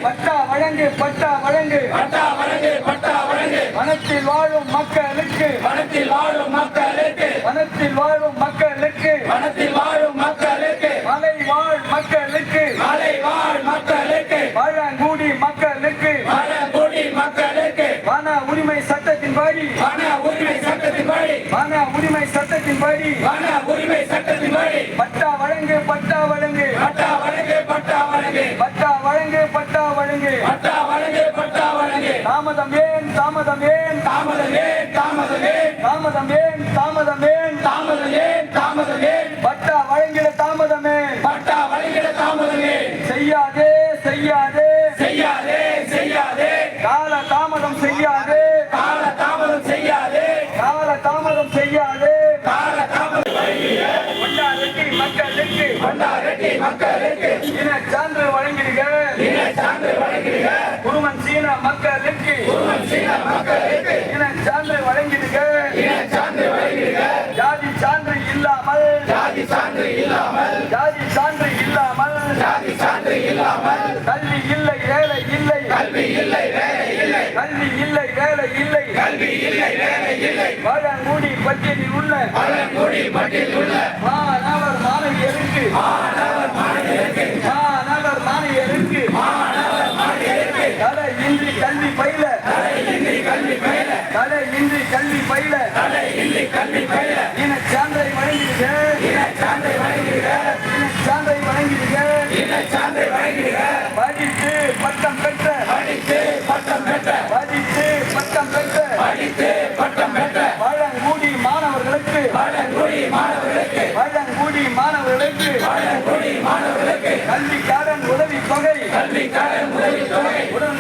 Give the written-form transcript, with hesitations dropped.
பட்டா வழங்கு பட்டா வழங்கு பட்டா வழங்கு பட்டா வழங்கு வனத்தில் வாழும் மக்களுக்கு வனத்தில் வாழும் மக்களுக்கு வனத்தில் வாழும் மக்களுக்கு வனத்தில் வாழும் மக்களுக்கு மலை வாழ் மக்களுக்கு மலை வாழ் மக்களுக்கு பழங்குடி மக்களுக்கு பழங்குடி மக்களுக்கு வன உரிமை சட்டத்தின்படி வன உரிமை சட்டத்தின்படி வன உரிமை சட்டத்தின்படி வன உரிமை சட்டத்தின்படி பட்டா வழங்கு பட்டா வழங்கு பட்டா வழங்கு பட்டா வழங்கு பட்டா வழங்கு பட்டா வழங்கு பட்டா வழங்கு பட்டா வழங்கு தாமதம் ஏன் தாமதம் ஏன் தாமதம் ஏன் தாமதம் ஏன் தாமதம் ஏன் தாமதம் ஏன் தாமதம் ஏன் தாமதம் ஏன் பட்டா வழங்கிட தாமதமே பட்டா வழங்கிட தாமதம் ஏன் செய்யாதே செய்யாதே செய்யாதே செய்யாதே கால தாமதம் செய்யாதே கால தாமதம் செய்யாதே கால தாமதம் செய்யாதே கால தாமதம் கொண்டாரெட்டி மக்களுக்கு கொண்டாரெட்டி மக்களுக்கு இன சான்று வழங்கிடுக இன சான்று வழங்கிடுக குருமன் சீன மக்களுக்கு குருமன் சீன மக்களுக்கு இன சான்று வழங்கிடுக இன சான்று வழங்கிடுக ஜாதி சான்று இல்லாமல் ஜாதி சான்று இல்லாமல் ஜாதி சான்று இல்லாமல் ஜாதி சான்று இல்லாமல் கல்வி இல்லை வேலை இல்லை கல்வி இல்லை வேலை இல்லை கல்வி இல்லை வேலை இல்லை கல்வி இல்லை வேலை இல்லை பழங்குடி பட்டியலில் உள்ள பழங்குடி பட்டியலில் உள்ள மாணவர் மாணவியருக்கு மாணவர் மாணவியருக்கு மாணவர் மாணவியருக்கு மாணவர் மாணவியருக்கு தடையின்றி கல்வி பயில தடையின்றி கல்வி பயில தடையின்றி கல்வி பயில தடையின்றி கல்வி பயில இன சான்றை வழங்கிடுக இன சான்றை வழங்கிடுக இன சான்றை வழங்கிடுக இன சான்றை வழங்கிடுக படித்து பட்டம் பெற்ற படித்து பட்டம் பெற்ற படித்து பட்டம் பெற்ற படித்து பட்டம் பெற்ற பழங்குடி மாணவர்களுக்கு பழங்குடி மாணவர்களுக்கு பழங்குடி மாணவர்களுக்கு பழங்குடி மாணவர்களுக்கு கல்வி கடன் உதவி தொகை கல்வி கடன் உதவி தொகை உடனடியாக